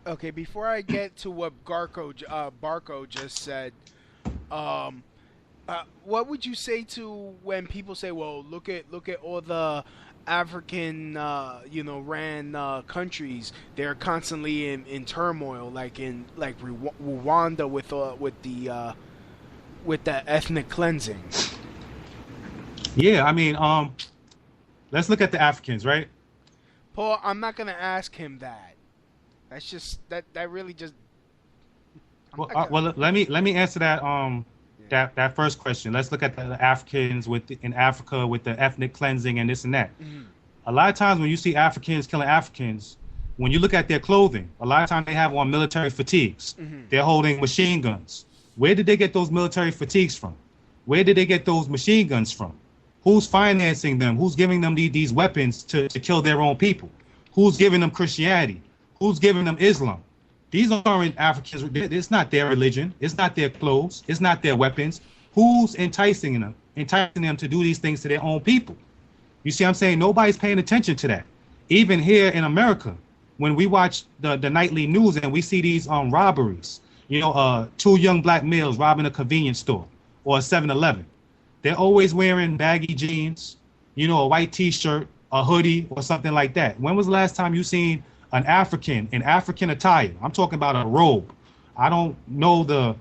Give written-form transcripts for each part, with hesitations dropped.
Okay, before I get to what Barko just said, um, what would you say to when people say, "Well, look at all the African, ran countries. They're constantly in turmoil, like in like Rwanda with the ethnic cleansing." Yeah, I mean, let's look at the Africans, right? Paul, I'm not gonna ask him that. That's just that really just. I'm Well, not gonna. let me answer that Yeah. that first question. Let's look at the Africans in Africa with the ethnic cleansing and this and that. Mhm. A lot of times when you see Africans killing Africans, when you look at their clothing, a lot of times they have on military fatigues. Mhm. They're holding machine guns. Where did they get those military fatigues from? Where did they get those machine guns from? Who's financing them? Who's giving them these weapons to kill their own people? Who's giving them Christianity? Who's giving them Islam? These aren't Africans. It's not their religion. It's not their clothes. It's not their weapons. Who's enticing them? Enticing them to do these things to their own people. You see what I'm saying? Nobody's paying attention to that. Even here in America, when we watch the nightly news and we see these robberies, two young black males robbing a convenience store or a 7-Eleven. They're always wearing baggy jeans, a white t-shirt, a hoodie, or something like that. When was the last time you seen an African in African attire? I'm talking about a robe. I don't know the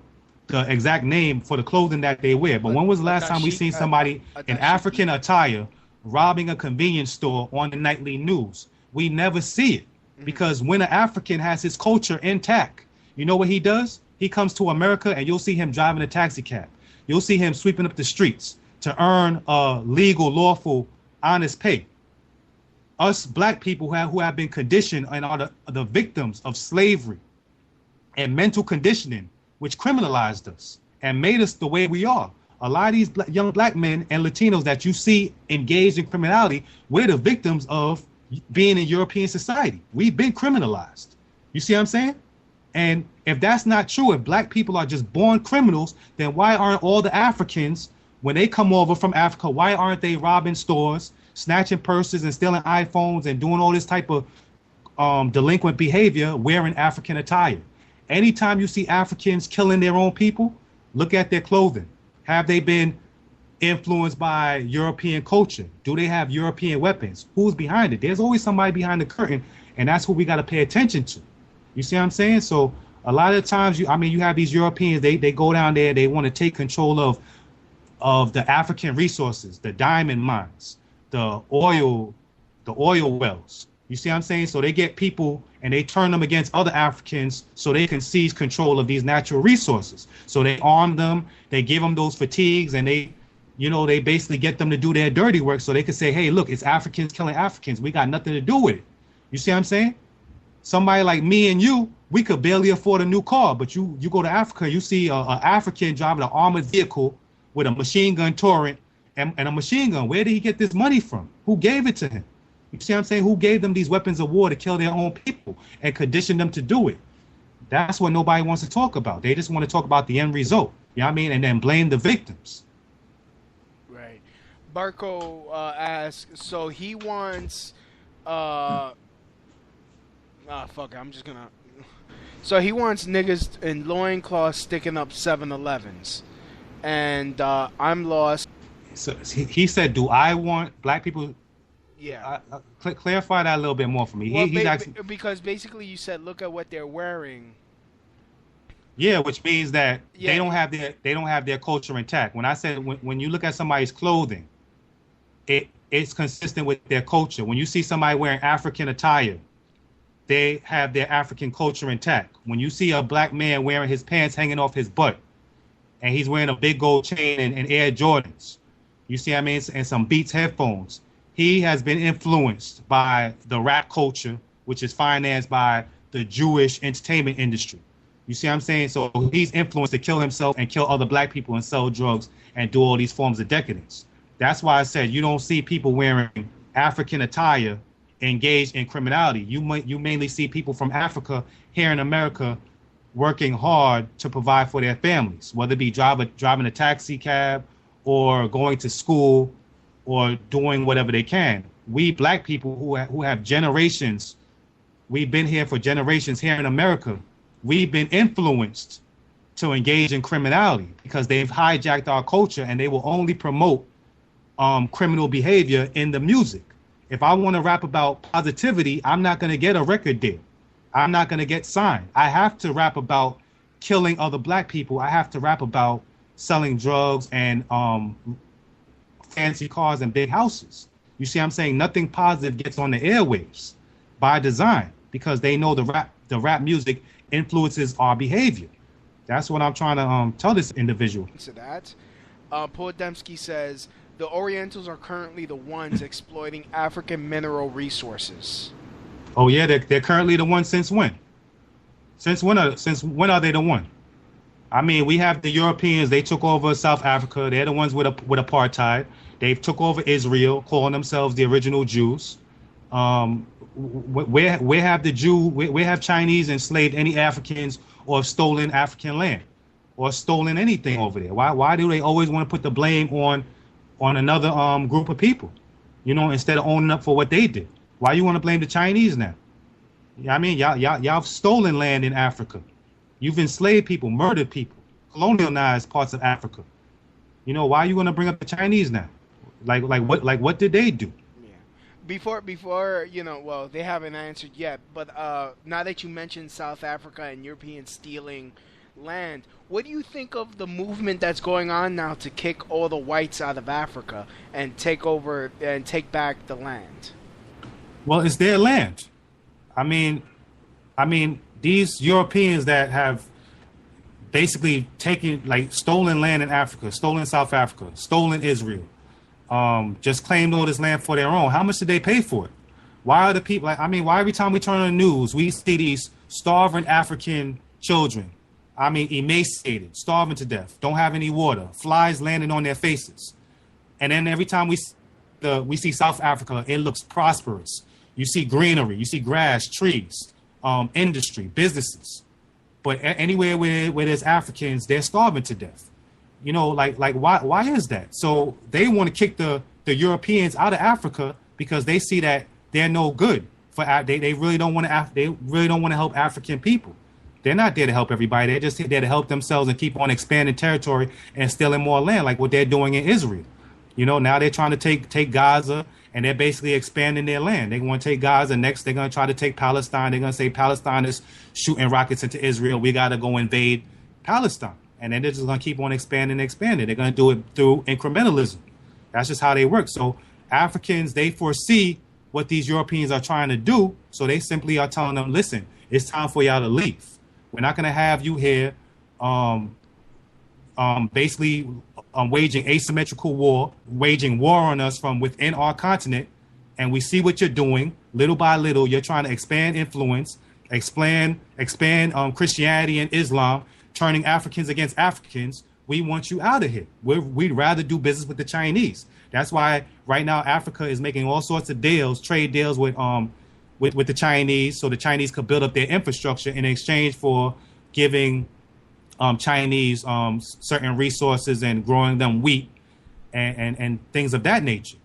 exact name for the clothing that they wear, but when was the last time we seen somebody in African attire robbing a convenience store on the nightly news? We never see it because when an African has his culture intact, you know what he does? He comes to America and you'll see him driving a taxi cab. You'll see him sweeping up the streets to earn legal, lawful, honest pay. Us black people who have been conditioned and are the victims of slavery and mental conditioning, which criminalized us and made us the way we are. A lot of these young black men and Latinos that you see engaged in criminality, we're the victims of being in European society. We've been criminalized. You see what I'm saying? And if that's not true, if black people are just born criminals, then why aren't all the Africans, when they come over from Africa, why aren't they robbing stores, snatching purses and stealing iPhones and doing all this type of delinquent behavior wearing African attire? Anytime you see Africans killing their own people, look at their clothing. Have they been influenced by European culture? Do they have European weapons? Who's behind it? There's always somebody behind the curtain, and that's who we got to pay attention to. You see what I'm saying? So a lot of times, you have these Europeans, they go down there, they want to take control of the African resources, the diamond mines, the oil wells. You see what I'm saying? So they get people and they turn them against other Africans so they can seize control of these natural resources. So they arm them, they give them those fatigues, and they basically get them to do their dirty work so they can say, hey, look, it's Africans killing Africans. We got nothing to do with it. You see what I'm saying? Somebody like me and you, we could barely afford a new car, but you go to Africa, you see an African driving an armored vehicle with a machine gun turret and a machine gun. Where did he get this money from? Who gave it to him? You see what I'm saying? Who gave them these weapons of war to kill their own people and condition them to do it? That's what nobody wants to talk about. They just want to talk about the end result. You know what I mean? And then blame the victims. Right. Barco asks, so he wants fuck it, I'm just gonna. So he wants niggas in loincloths sticking up 7-Elevens. And I'm lost. So he said, do I want black people? Yeah. Clarify that a little bit more for me. Well, He's asking, because basically you said, look at what they're wearing. yeah, which means that Yeah. they don't have their culture intact. When I said when you look at somebody's clothing, it's consistent with their culture. When you see somebody wearing African attire, they have their African culture intact. When you see a black man wearing his pants hanging off his butt, and he's wearing a big gold chain and Air Jordans, you see what I mean, and some Beats headphones, he has been influenced by the rap culture, which is financed by the Jewish entertainment industry. You see what I'm saying? So he's influenced to kill himself and kill other black people and sell drugs and do all these forms of decadence. That's why I said you don't see people wearing African attire engaged in criminality. You mainly see people from Africa here in America working hard to provide for their families, whether it be driving a taxi cab or going to school or doing whatever they can. We black people who have generations we've been here for generations here in America. We've been influenced to engage in criminality because they've hijacked our culture, and they will only promote criminal behavior in the music. If I want to rap about positivity, I'm not going to get a record deal. I'm not going to get signed. I have to rap about killing other black people. I have to rap about selling drugs and fancy cars and big houses. You see what I'm saying? Nothing positive gets on the airwaves by design because they know the rap music influences our behavior. That's what I'm trying to tell this individual. To that, Paul Dembski says the Orientals are currently the ones exploiting African mineral resources. Oh yeah, they're currently the ones. Since when? Since when are they the one? I mean, we have the Europeans. They took over South Africa. They're the ones with apartheid. They've took over Israel, calling themselves the original Jews. Where have Chinese enslaved any Africans or stolen African land or stolen anything over there? Why do they always want to put the blame on another group of people, instead of owning up for what they did? Why you want to blame the Chinese now? I mean, y'all have stolen land in Africa. You've enslaved people, murdered people, colonialized parts of Africa. Why you want to bring up the Chinese now? Like what did they do? Before, well, they haven't answered yet, but now that you mentioned South Africa and Europeans stealing land, what do you think of the movement that's going on now to kick all the whites out of Africa and take over and take back the land? Well, it's their land. I mean, these Europeans that have basically stolen land in Africa, stolen South Africa, stolen Israel, just claimed all this land for their own. How much did they pay for it? Why are the people, why every time we turn on the news, we see these starving African children, emaciated, starving to death, don't have any water, flies landing on their faces. And then every time we see South Africa, it looks prosperous. You see greenery, you see grass, trees, industry, businesses. But anywhere where there's Africans, they're starving to death. Why is that? So they want to kick the Europeans out of Africa because they see that they're no good for they really don't want to help African people. They're not there to help everybody. They're just there to help themselves and keep on expanding territory and stealing more land, like what they're doing in Israel. Now they're trying to take Gaza, and they're basically expanding their land. They want to take Gaza. Next, they're going to try to take Palestine. They're going to say Palestine is shooting rockets into Israel. We got to go invade Palestine. And then they're just going to keep on expanding. They're going to do it through incrementalism. That's just how they work. So Africans, they foresee what these Europeans are trying to do. So they simply are telling them, listen, it's time for y'all to leave. We're not going to have you here basically waging asymmetrical war, waging war on us from within our continent. And we see what you're doing. Little by little, you're trying to expand influence, expand Christianity and Islam, turning Africans against Africans. We want you out of here. We'd rather do business with the Chinese. That's why right now Africa is making all sorts of deals, trade deals with the Chinese, so the Chinese could build up their infrastructure in exchange for giving Chinese certain resources and growing them wheat and things of that nature.